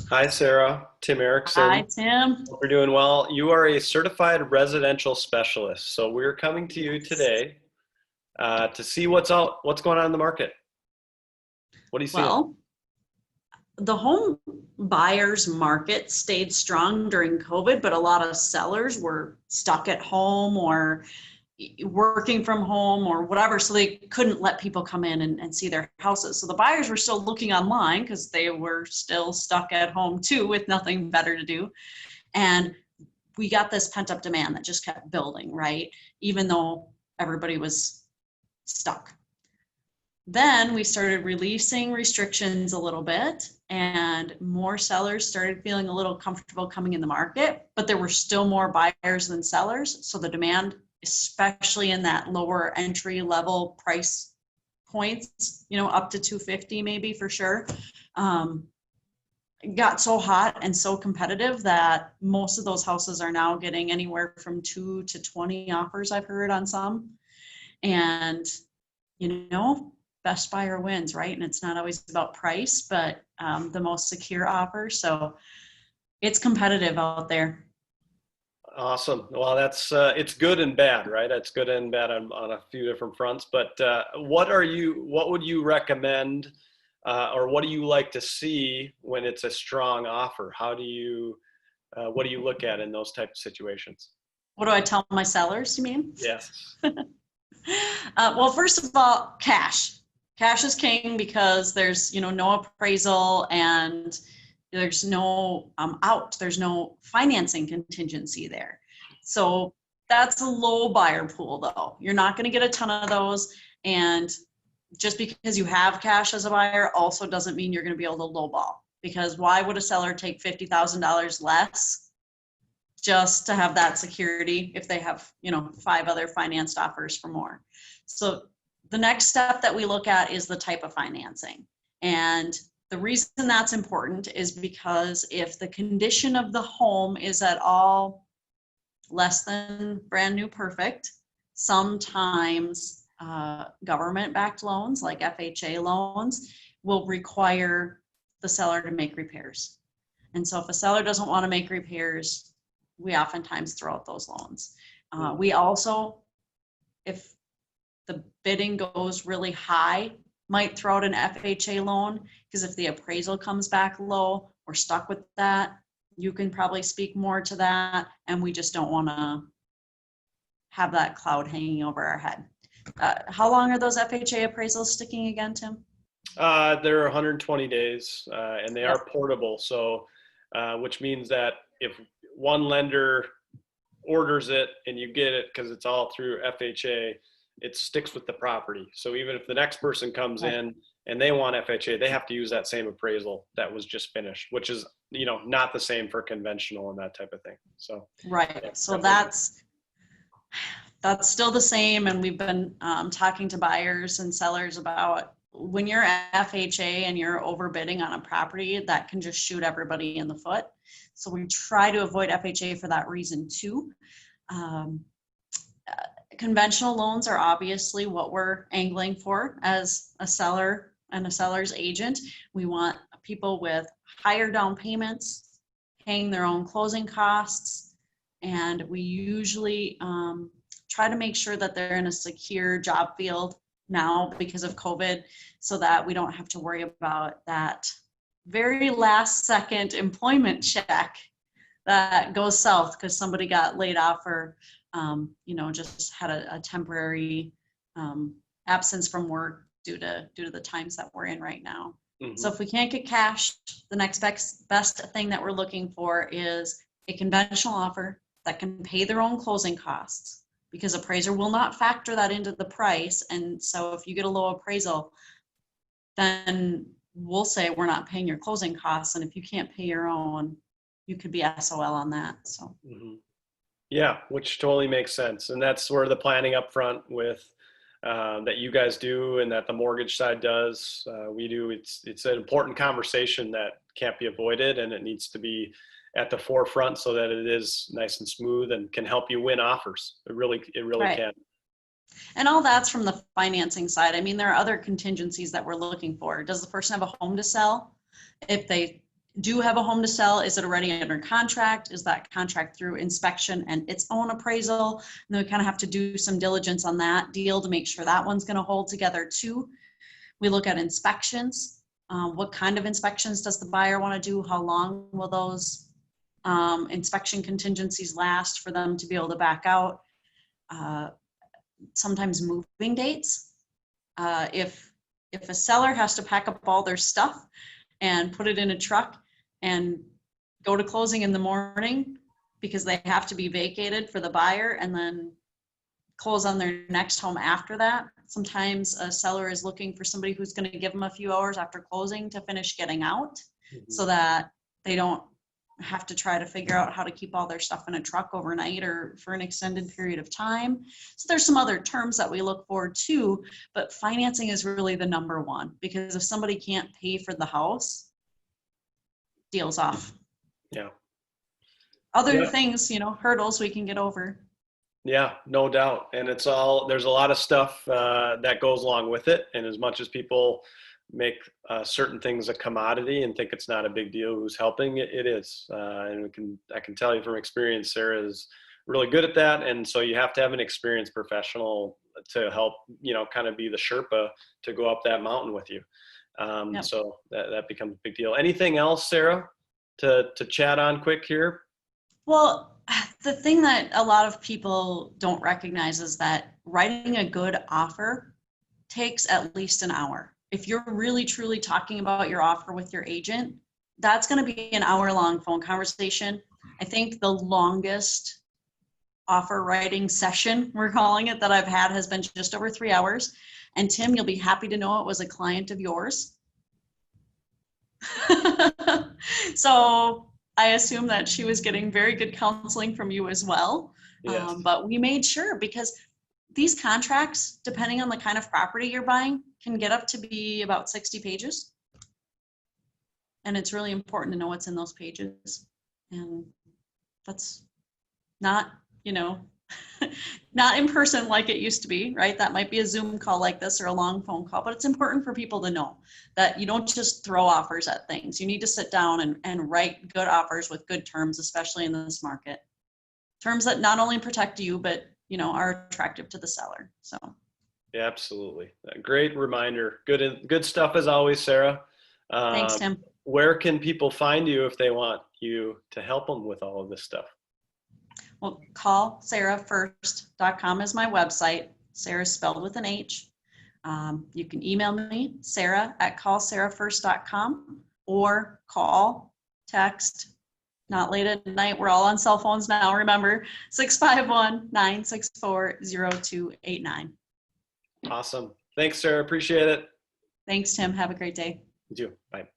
Hi, Sarah. Tim Hi, Erickson. Tim. Hope you're doing well. You are a certified residential specialist. So we're coming to you Yes. today to see what's going on in the market. What are you seeing? Well, the home buyers market stayed strong during COVID, but a lot of sellers were stuck at home or working from home or whatever. So they couldn't let people come in and see their houses. So the buyers were still looking online because they were still stuck at home too with nothing better to do. And we got this pent up demand that just kept building, right? Even though everybody was stuck. Then we started releasing restrictions a little bit, and more sellers started feeling a little comfortable coming in the market, but there were still more buyers than sellers. So the demand, especially in that lower entry level price points, up to 250 maybe for sure, got so hot and so competitive that most of those houses are now getting anywhere from 2 to 20 offers, I've heard on some. And best buyer wins, right? And it's not always about price, but the most secure offer. So it's competitive out there. Awesome. Well, that's it's good and bad, right? It's good and bad on a few different fronts. But what would you recommend, or what do you like to see when it's a strong offer? What do you look at in those type of situations? What do I tell my sellers, you mean? Yes. Well, first of all, cash. Cash is king because there's, no appraisal and there's no there's no financing contingency there. So that's a low buyer pool though. You're not going to get a ton of those. And just because you have cash as a buyer also doesn't mean you're going to be able to lowball, because why would a seller take $50,000 less just to have that security if they have, 5 other financed offers for more? So the next step that we look at is the type of financing. And the reason that's important is because if the condition of the home is at all less than brand new perfect, sometimes government-backed loans like FHA loans will require the seller to make repairs. And so if a seller doesn't want to make repairs, we oftentimes throw out those loans. We also, if the bidding goes really high, might throw out an FHA loan, because if the appraisal comes back low, we're stuck with that. You can probably speak more to that, and we just don't want to have that cloud hanging over our head. How long are those FHA appraisals sticking again, Tim? They're 120 days, and they Yep. are portable. So, which means that if one lender orders it and you get it because it's all through FHA, it sticks with the property. So even if the next person comes Right. in and they want FHA, they have to use that same appraisal that was just finished, which is, not the same for conventional and that type of thing. So, Right. yeah, So definitely. that's still the same. And we've been talking to buyers and sellers about when you're FHA and you're overbidding on a property, that can just shoot everybody in the foot. So we try to avoid FHA for that reason too. Um, Conventional loans are obviously what we're angling for as a seller and a seller's agent. We want people with higher down payments, paying their own closing costs, and we usually try to make sure that they're in a secure job field now because of COVID, so that we don't have to worry about that very last second employment check that goes south because somebody got laid off or just had a temporary absence from work due to the times that we're in right now. So Hmm. if we can't get cash, the next best thing that we're looking for is a conventional offer that can pay their own closing costs, because appraiser will not factor that into the price. And so if you get a low appraisal, then we'll say we're not paying your closing costs. And if you can't pay your own, you could be SOL on that. So Hmm. Yeah, which totally makes sense. And that's where the planning up front with that you guys do and that the mortgage side does, we do. It's an important conversation that can't be avoided, and it needs to be at the forefront so that it is nice and smooth and can help you win offers. It really right. can. And all that's from the financing side. I mean, there are other contingencies that we're looking for. Does the person have a home to sell? If they do have a home to sell, is it already under contract? Is that contract through inspection and its own appraisal? And then we kind of have to do some diligence on that deal to make sure that one's going to hold together too. We look at inspections. What kind of inspections does the buyer want to do? How long will those inspection contingencies last for them to be able to back out? Sometimes moving dates. If a seller has to pack up all their stuff and put it in a truck and go to closing in the morning because they have to be vacated for the buyer and then close on their next home after that. Sometimes a seller is looking for somebody who's going to give them a few hours after closing to finish getting out so that they don't have to try to figure out how to keep all their stuff in a truck overnight or for an extended period of time. So there's some other terms that we look for too, but financing is really the number one, because if somebody can't pay for the house, deal's off. Yeah. Other things, hurdles we can get over. Yeah, no doubt. And there's a lot of stuff that goes along with it. And as much as people make certain things a commodity and think it's not a big deal who's helping, it is. And I can tell you from experience, Sarah is really good at that. And so you have to have an experienced professional to help, kind of be the Sherpa to go up that mountain with you. Yep. So that becomes a big deal. Anything else, Sarah, to chat on quick here? Well, the thing that a lot of people don't recognize is that writing a good offer takes at least an hour. If you're really truly talking about your offer with your agent, that's going to be an hour-long phone conversation. I think the longest offer writing session, we're calling it, that I've had has been just over 3 hours. And Tim, you'll be happy to know it was a client of yours. So I assume that she was getting very good counseling from you as well. Yes. But we made sure, because these contracts, depending on the kind of property you're buying, can get up to be about 60 pages. And it's really important to know what's in those pages. And that's not, not in person like it used to be, right? That might be a Zoom call like this or a long phone call, but it's important for people to know that you don't just throw offers at things. You need to sit down and write good offers with good terms, especially in this market. Terms that not only protect you, but are attractive to the seller. So. Yeah, absolutely. A great reminder. Good stuff as always, Sarah. Thanks, Tim. Where can people find you if they want you to help them with all of this stuff? Well, callsarahfirst.com is my website. Sarah's spelled with an H. You can email me, sarah@callsarahfirst.com, or call, text, not late at night. We're all on cell phones now, remember, 651-964-0289. Awesome. Thanks, Sarah. Appreciate it. Thanks, Tim. Have a great day. You too. Bye.